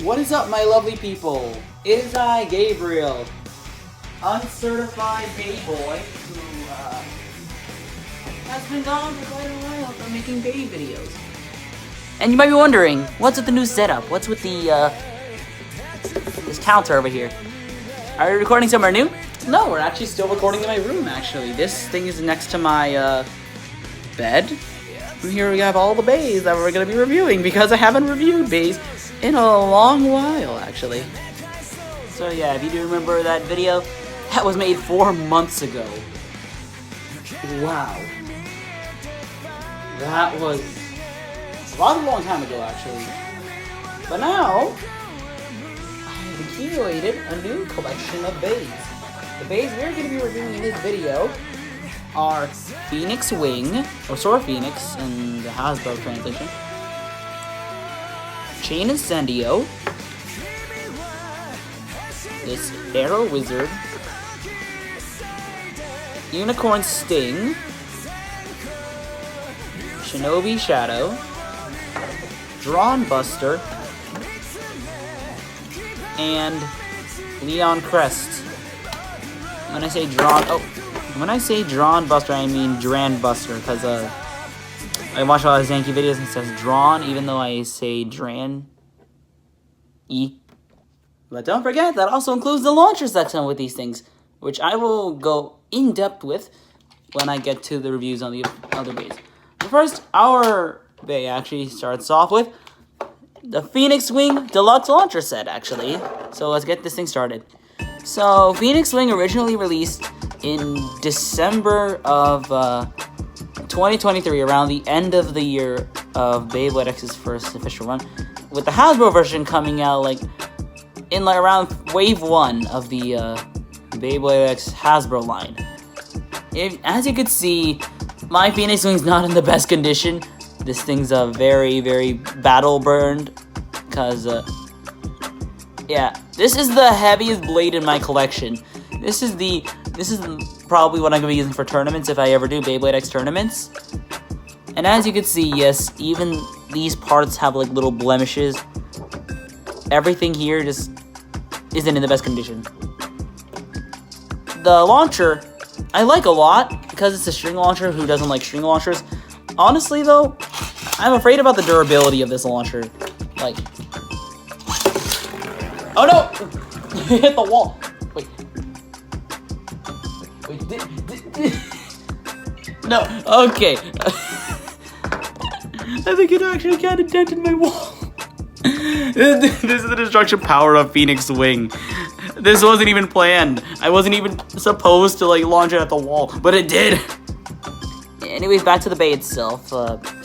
What is up, my lovely people? It is I, Gabriel, uncertified bay boy, who has been gone for quite a while from making bay videos. And you might be wondering, what's with the new setup? What's with the this counter over here? Are you recording somewhere new? No, we're actually still recording in my room, actually. This thing is next to my bed. And here we have all the bays that we're going to be reviewing, because I haven't reviewed bays in a long while, actually. So yeah, if you do remember that video, that was made 4 months ago. Wow. That was a long time ago, actually. But now, I have accumulated a new collection of bays. The bays we're going to be reviewing in this video are Phoenix Wing, or Sword Phoenix in the Hasbro translation, Chain Incendio, this Arrow Wizard, Unicorn Sting, Shinobi Shadow, Drawn Buster, and Leon Crest. When I say Drawn Buster, I mean Dran Buster, because I watch a lot of Zanky videos and it says Drawn, even though I say Dran. But don't forget, that also includes the launcher section with these things, which I will go in depth with when I get to the reviews on the other bays. But first, our bay actually starts off with the Phoenix Wing Deluxe Launcher Set, actually. So let's get this thing started. So, Phoenix Wing originally released in December of 2023, around the end of the year of Beyblade X's first official run, with the Hasbro version coming out around wave 1 of the Beyblade X Hasbro line. As you can see, my Phoenix Wing's not in the best condition. This thing's very, very battle burned, because yeah, this is the heaviest blade in my collection. This is probably what I'm gonna be using for tournaments if I ever do Beyblade X tournaments. And as you can see, yes, even these parts have like little blemishes. Everything here just isn't in the best condition. The launcher, I like a lot, because it's a string launcher. Who doesn't like string launchers? Honestly though, I'm afraid about the durability of this launcher. Like, oh no! It hit the wall. Wait, no, okay. I think it actually kind of dented my wall. This is the destruction power of Phoenix Wing. This wasn't even planned. I wasn't even supposed to launch it at the wall, but it did. Anyways, back to the bay itself.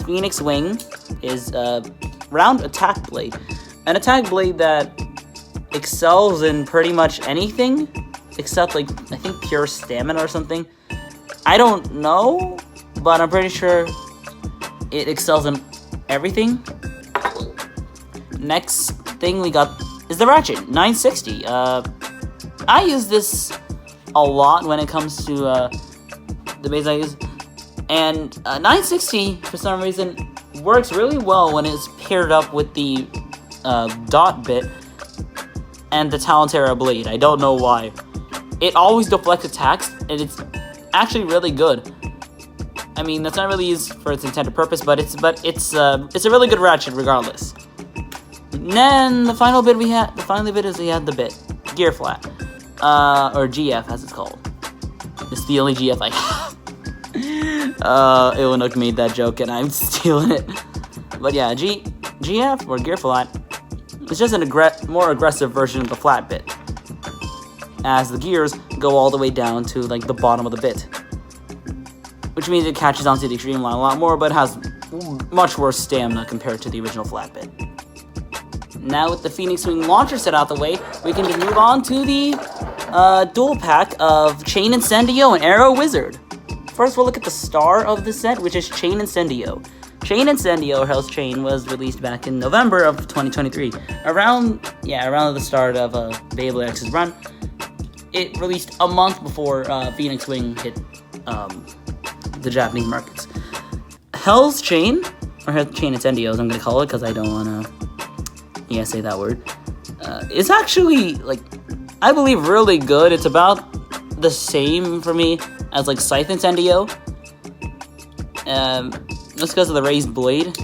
Phoenix Wing is a round attack blade. An attack blade that excels in pretty much anything, except I think pure stamina or something. I don't know, but I'm pretty sure it excels in everything. Next thing we got is the Ratchet 960. I use this a lot when it comes to the bays I use. And 960, for some reason, works really well when it's paired up with the dot bit and the Talentera blade. I don't know why. It always deflects attacks, and it's actually really good. I mean, that's not really used for its intended purpose, but it's a really good ratchet regardless. And then the final bit is we had the bit Gear Flat, or GF as it's called. It's the only GF I have. Iwanuk made that joke and I'm stealing it. But yeah, GF, or Gear Flat, is just an more aggressive version of the flat bit, as the gears go all the way down to the bottom of the bit, which means it catches onto the extreme line a lot more, but it has much worse stamina compared to the original flat bit. Now with the Phoenix Wing launcher set out the way, we can move on to the dual pack of Chain Incendio and Arrow Wizard. First, we'll look at the star of the set, which is Chain Incendio. Chain Incendio, or Hell's Chain, was released back in November of 2023. Around the start of Beyblade X's run. It released a month before Phoenix Wing hit the Japanese markets. Hell's Chain, or Chain Incendio as I'm going to call it, because I don't want to say that word. is actually, like, I believe really good. It's about the same for me as, like, Scythe Incendio. Just because of the raised blade.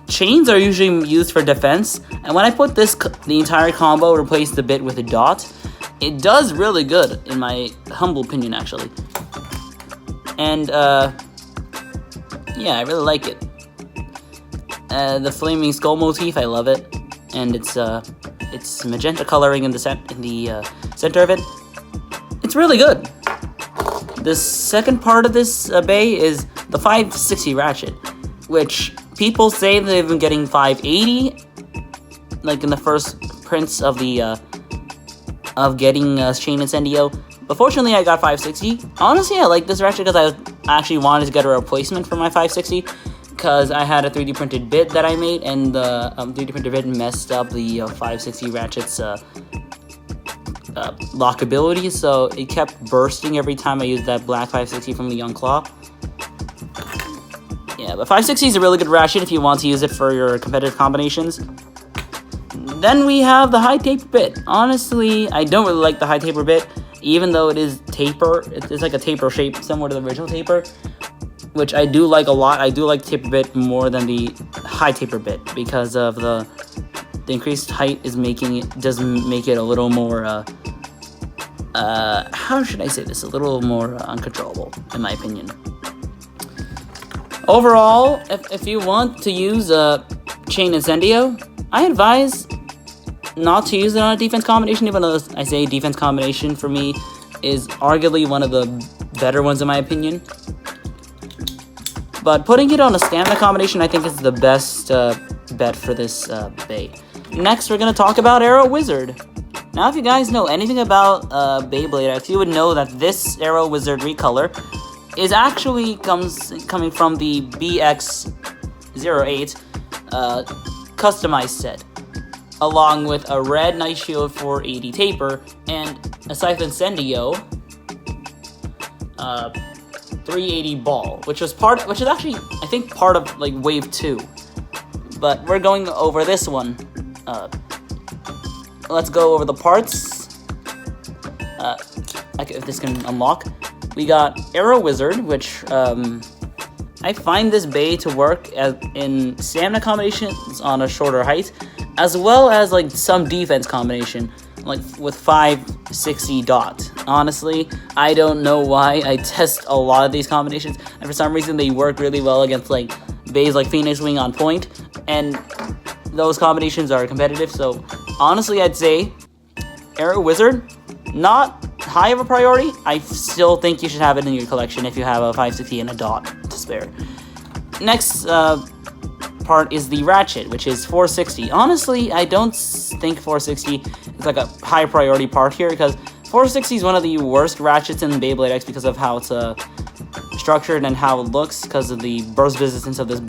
Chains are usually used for defense, and when I put the entire combo, replace the bit with a dot, it does really good, in my humble opinion, actually. And, yeah, I really like it. The flaming skull motif, I love it, and it's magenta coloring in the center of it. It's really good. The second part of this bay is the 560 ratchet, which people say they've been getting 580, like in the first prints of the of getting Chain Incendio. But fortunately, I got 560. Honestly, I like this ratchet because I actually wanted to get a replacement for my 560, because I had a 3D printed bit that I made, and the 3D printed bit messed up the 560 ratchet's lockability, so it kept bursting every time I used that black 560 from the Young Claw. Yeah, but 560 is a really good ratchet if you want to use it for your competitive combinations. Then we have the high taper bit. Honestly, I don't really like the high taper bit, even though it is taper. It's like a taper shape similar to the original taper, which I do like a lot. I do like the taper bit more than the high taper bit because of the increased height does make it a little more how should I say this? A little more uncontrollable, in my opinion. Overall, if you want to use Chain Incendio, I advise not to use it on a defense combination, even though I say defense combination for me is arguably one of the better ones in my opinion. But putting it on a stamina combination, I think, is the best bet for this bay. Next, we're going to talk about Arrow Wizard. Now, if you guys know anything about Beyblade X, you would know that this Arrow Wizard recolor is actually coming from the BX08 customized set, along with a red Night Shield 480 taper and a Scythe Incendio 380 ball, which is actually, I think, part of like Wave 2. But we're going over this one. Let's go over the parts. If this can unlock. We got Arrow Wizard, which I find this bay to work in stamina combinations on a shorter height, as well as like some defense combination, like with 560 dot. Honestly, I don't know why. I test a lot of these combinations, and for some reason they work really well against like bays like Phoenix Wing on point, and those combinations are competitive. So honestly, I'd say Arrow Wizard, not high of a priority. I still think you should have it in your collection if you have a 560 and a dot to spare. Next part is the ratchet, which is 460. Honestly, I don't think 460 is like a high priority part here, because 460 is one of the worst ratchets in Beyblade X because of how it's structured and how it looks, because of the burst resistance of this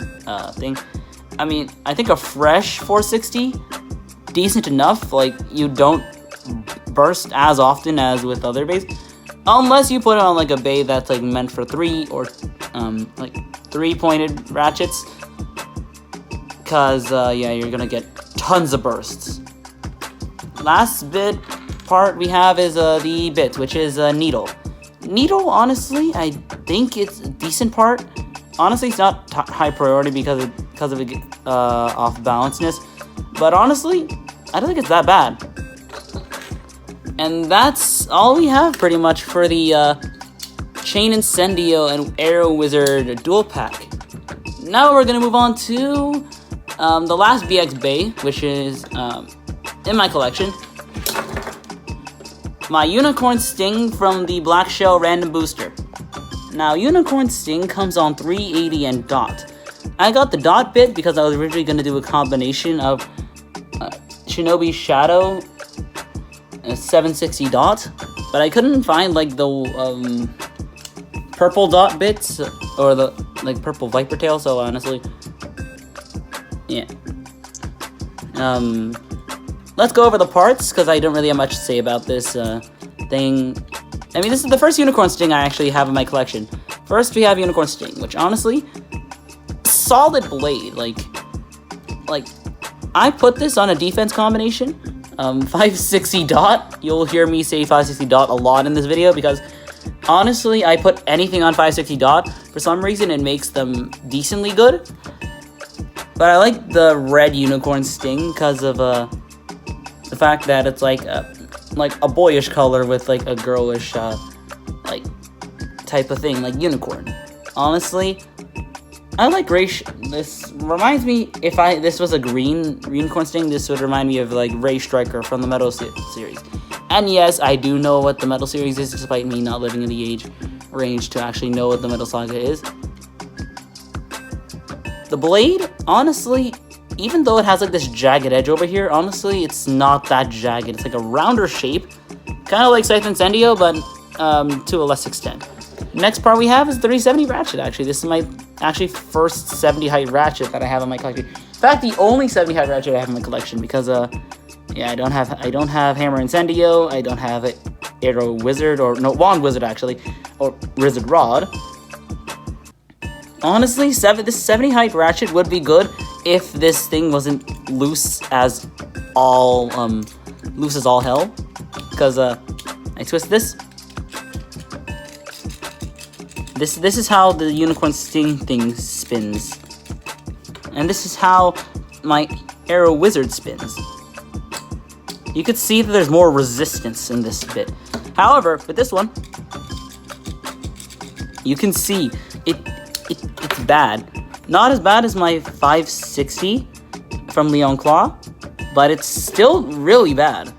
thing. I mean, I think a fresh 460, decent enough. Like, you don't burst as often as with other bays, unless you put it on like a bay that's like meant for 3 or like 3-pointed ratchets, because yeah, you're gonna get tons of bursts. Last part we have is the bit, which is Needle. Needle, honestly, I think it's a decent part. Honestly, it's not high priority because of it off balanceness, but honestly, I don't think it's that bad. And that's all we have pretty much for the Chain Incendio and Arrow Wizard dual pack. Now we're gonna move on to the last BX Bay, which is in my collection. My Unicorn Sting from the Black Shell Random Booster. Now, Unicorn Sting comes on 380 and dot. I got the dot bit because I was originally going to do a combination of Shinobi Shadow 760 dot, but I couldn't find like the purple dot bits or the like purple Viper Tail, so honestly, yeah. Let's go over the parts, because I don't really have much to say about this thing. I mean, this is the first Unicorn Sting I actually have in my collection. First, we have Unicorn Sting, which honestly, solid blade. Like I put this on a defense combination, 560 dot. You'll hear me say 560 dot a lot in this video because honestly, I put anything on 560 dot. For some reason, it makes them decently good. But I like the red unicorn sting because of the fact that it's like a boyish color with like a girlish like type of thing, like unicorn. Honestly, I like gray. This reminds me, if this was a green unicorn sting, this would remind me of like Ray Striker from the Metal series. And yes, I do know what the Metal series is, despite me not living in the age range to actually know what the Metal Saga is. The blade, honestly, even though it has like this jagged edge over here, honestly, it's not that jagged. It's like a rounder shape, kind of like Scythe Incendio, but to a less extent. Next part we have is the 370 ratchet. Actually, this is my first 70 height ratchet that I have in my collection. In fact, the only 70 height ratchet I have in my collection because yeah, I don't have Hammer Incendio, I don't have Arrow Wizard, or no, Wand Wizard actually, or Wizard Rod. Honestly, this 70 height ratchet would be good if this thing wasn't loose as all hell. Because I twist this. This is how the unicorn sting thing spins. And this is how my Arrow Wizard spins. You could see that there's more resistance in this bit. However, with this one, you can see it's bad. Not as bad as my 560 from Leon Claw, but it's still really bad.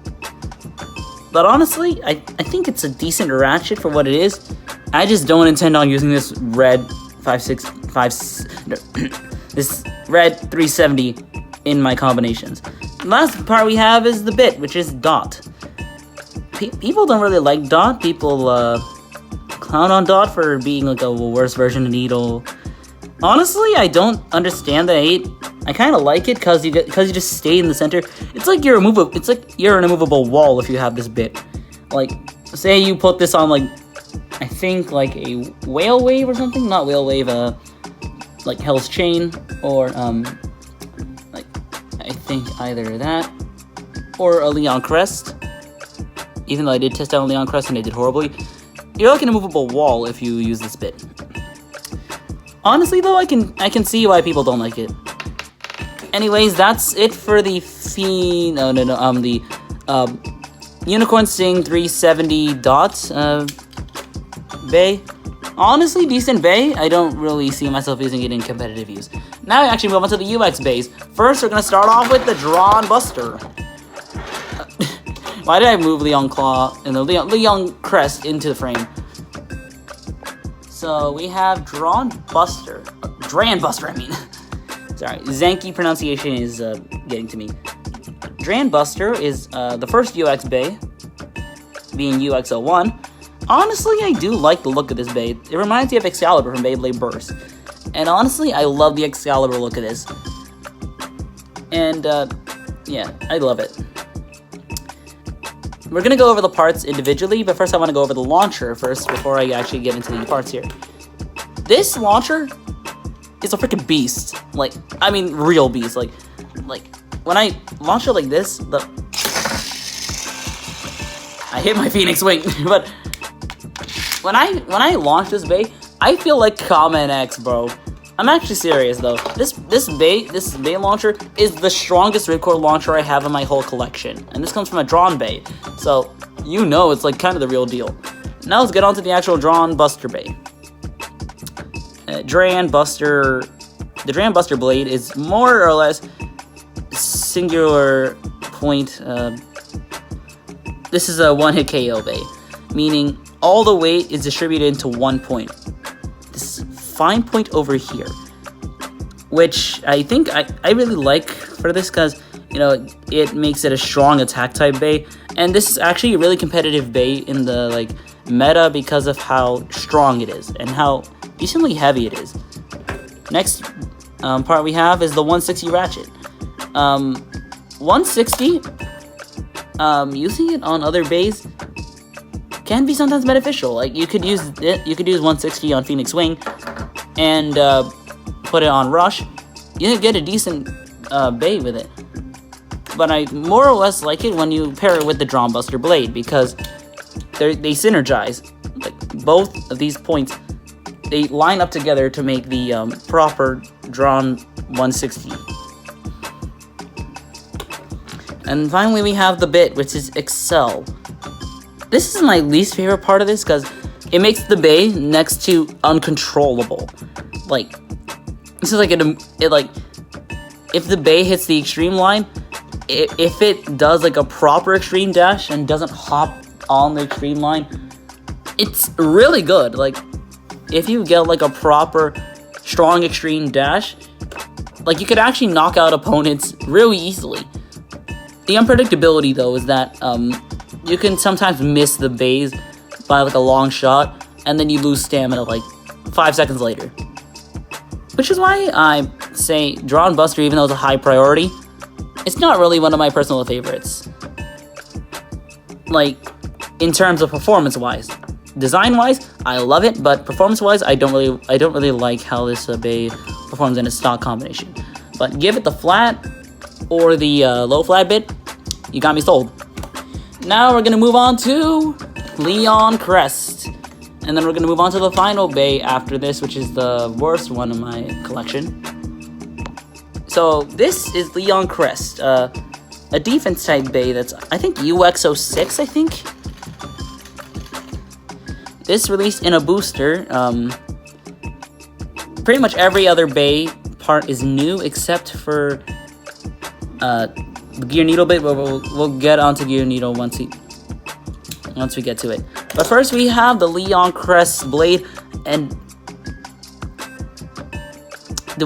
But honestly, I think it's a decent ratchet for what it is. I just don't intend on using this red this red 370 in my combinations. The last part we have is the bit, which is dot. People don't really like dot. People clown on dot for being like a worse version of needle. Honestly, I don't understand the hate. I kind of like it because you just stay in the center. It's like you're an immovable wall if you have this bit. Like, say you put this on like, I think like a whale wave or something. Not whale wave. Like Hell's Chain or like I think either that or a Leon Crest. Even though I did test out a Leon Crest and it did horribly. You're like an immovable wall if you use this bit. Honestly, though, I can see why people don't like it. Anyways, that's it for the Unicorn Sting 370 dots bay. Honestly, decent bay. I don't really see myself using it in competitive use. Now, I actually move on to the UX bays. First, we're gonna start off with the Drawn Buster. Why did I move Leon Claw and the Leon Crest into the frame? So we have Drawn Buster. Dran Buster, I mean. Sorry, Zanky pronunciation is getting to me. Dran Buster is the first UX bay, being UX01. Honestly, I do like the look of this bay. It reminds me of Excalibur from Beyblade Burst. And honestly, I love the Excalibur look of this. And yeah, I love it. We're going to go over the parts individually, but first I want to go over the launcher first before I actually get into the parts here. This launcher is a freaking beast. Like, I mean, real beast. Like when I launch it like this, I hit my Phoenix Wing, but when I launch this bay, I feel like Kamen X, bro. I'm actually serious though. This bay launcher is the strongest ripcord launcher I have in my whole collection, and this comes from a Drawn bay, so you know it's like kind of the real deal. Now let's get on to the actual Drawn Buster bay. The Drawn Buster blade is more or less singular point. This is a one-hit KO bay, meaning all the weight is distributed into one point. This fine point over here, which I think I really like for this because, you know, it makes it a strong attack type bay, and this is actually a really competitive bay in the like meta because of how strong it is and how decently heavy it is. Next part we have is the 160 ratchet. 160, using it on other bays can be sometimes beneficial. Like you could use 160 on Phoenix Wing and put it on Rush. You can get a decent bay with it. but I more or less like it when you pair it with the Drawn Buster blade, because they synergize. Like, both of these points, they line up together to make the proper Drawn 160. And finally we have the bit, which is Excel. This is my least favorite part of this, because it makes the bay next to uncontrollable. Like, this is like if the bay hits the extreme line, if it does like a proper extreme dash and doesn't hop on the extreme line, it's really good. Like, if you get like a proper strong extreme dash, like, you could actually knock out opponents really easily. The unpredictability though is that you can sometimes miss the bays by like a long shot, and then you lose stamina like 5 seconds later. Which is why I say Drawn Buster, even though it's a high priority, it's not really one of my personal favorites. Like, in terms of performance-wise. Design-wise, I love it, but performance-wise, I don't really like how this bay performs in a stock combination. But give it the flat or the low flat bit, you got me sold. Now we're gonna move on to Leon Crest. And then we're going to move on to the final bay after this, which is the worst one in my collection. So this is Leon Crest, a defense type bay that's, I think, UX06, I think. This released in a booster. Pretty much every other bay part is new except for the Gear Needle bit, but we'll get onto Gear Needle once we get to it. But first we have the Leon Crest blade, and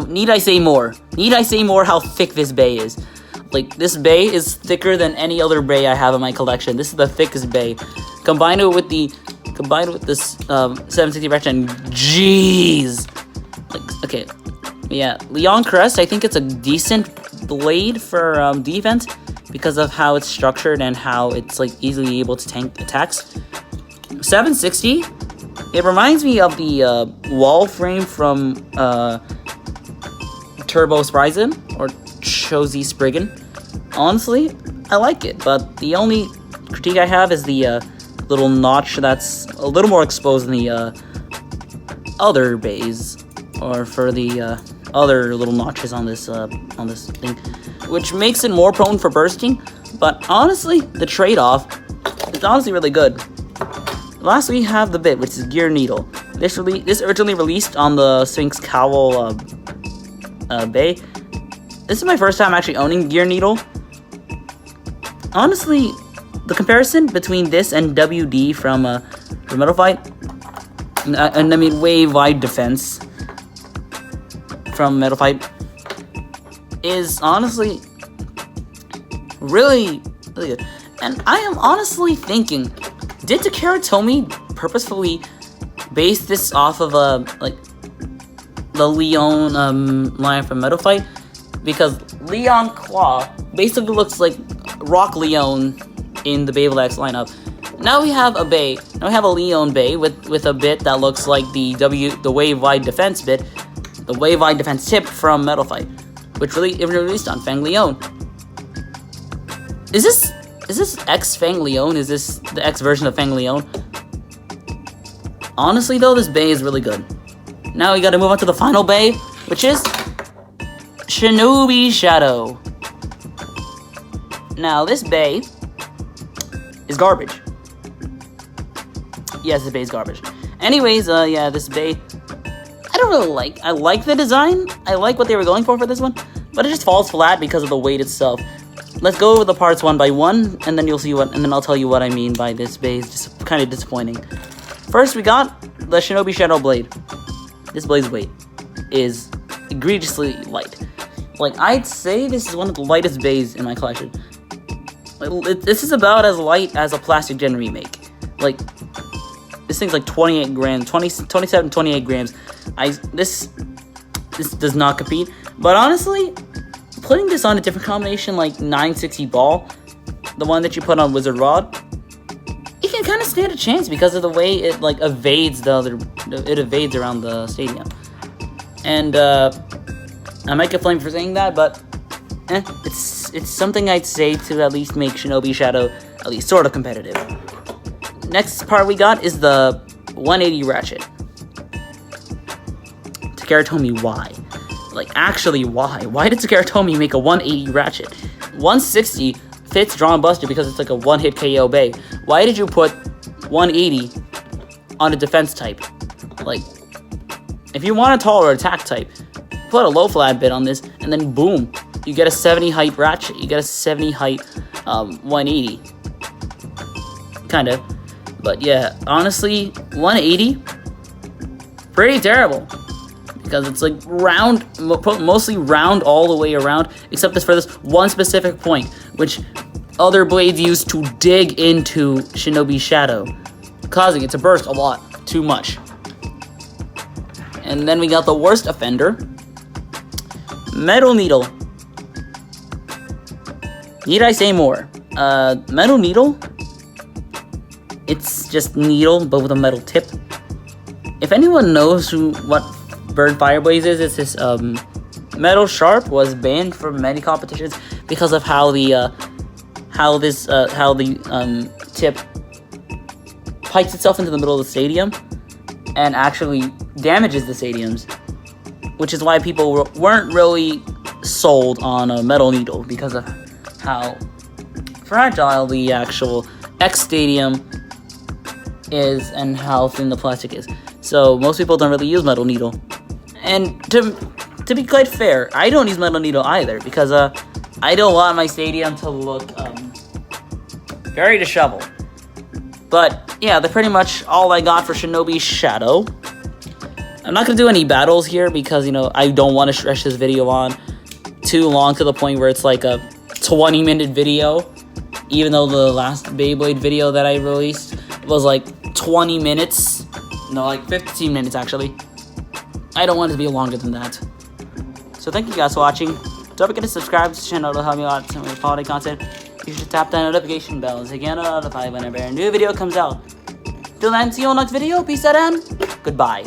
need I say more? Need I say more how thick this bay is? Like, this bay is thicker than any other bay I have in my collection. This is the thickest bay. Combined with this 760 ratchet, and jeez. Like, okay, yeah, Leon Crest, I think it's a decent blade for defense because of how it's structured and how it's like easily able to tank attacks. 760, it reminds me of the wall frame from Turbo Sprisen or Chosy Spriggan. Honestly, I like it, but the only critique I have is the little notch that's a little more exposed than the other bays, or for the other little notches on this thing, which makes it more prone for bursting. But honestly, the trade-off is honestly really good. Last we have the bit, which is Gear Needle. This originally released on the Sphinx Cowl bay. This is my first time actually owning Gear Needle. Honestly, the comparison between this and WD from Metal Fight, and I mean Wave Wide Defense from Metal Fight, is honestly really good. And I am honestly thinking, did Takara Tomy purposefully base this off of like the Leon line from Metal Fight? Because Leon Claw basically looks like Rock Leon in the Beyblade X lineup. Now we have a bay. Now we have a Leon bay with a bit that looks like the Wave Wide Defense bit, the Wave Wide Defense tip from Metal Fight, which it released on Fang Leon. Is this X Fang Leon? Is this the X version of Fang Leon? Honestly though, this bay is really good. Now we gotta move on to the final bay, which is Shinobi Shadow. Now this bay is garbage. Yes, this bay is garbage. Anyways, yeah, this bay, I don't really like. I like the design. I like what they were going for this one, but it just falls flat because of the weight itself. Let's go over the parts one by one, and then you'll see and then I'll tell you what I mean by this bay is just kind of disappointing. First, we got the Shinobi Shadow blade. This blade's weight is egregiously light. Like, I'd say this is one of the lightest bays in my collection. This is about as light as a Plastic Gen remake. Like, this thing's like 28 grams, 27, 28 grams. This does not compete. But honestly, putting this on a different combination like 960 ball, the one that you put on Wizard Rod, it can kind of stand a chance because of the way it like evades it evades around the stadium. And I might get flamed for saying that, but It's something I'd say to at least make Shinobi Shadow at least sort of competitive. Next part we got is the 180 ratchet. Takaratomi, why? Like, actually, why? Why did Takaratomi make a 180 ratchet? 160 fits Drawn Buster because it's like a one-hit KO Bey. Why did you put 180 on a defense type? Like, if you want a taller attack type, put a low flat bit on this, and then boom, you get a 70 height ratchet. You get a 70 height 180. Kinda. But yeah, honestly, 180, pretty terrible. Because it's like round, mostly round all the way around, except for this one specific point, which other blades use to dig into Shinobi Shadow, causing it to burst a lot, too much. And then we got the worst offender, Metal Needle. Need I say more? Metal Needle, it's just needle, but with a metal tip. If anyone knows what Bird Fire Blaze is, it's this metal sharp was banned from many competitions because of how the tip pikes itself into the middle of the stadium and actually damages the stadiums, which is why people weren't really sold on a Metal Needle because of how fragile the actual X stadium is and how thin the plastic is. So most people don't really use Metal Needle. And to be quite fair, I don't use Metal Needle either because I don't want my stadium to look very disheveled. But yeah, that's pretty much all I got for Shinobi Shadow. I'm not gonna do any battles here because I don't want to stretch this video on too long to the point where it's like a 20-minute video. Even though the last Beyblade video that I released was like 20 minutes, no, like 15 minutes actually. I don't want it to be longer than that. So thank you guys for watching. Don't forget to subscribe to the channel to help me out with some of the quality content. You should tap that notification bell so you get notified whenever a new video comes out. Till then, see you on the next video. Peace out and goodbye.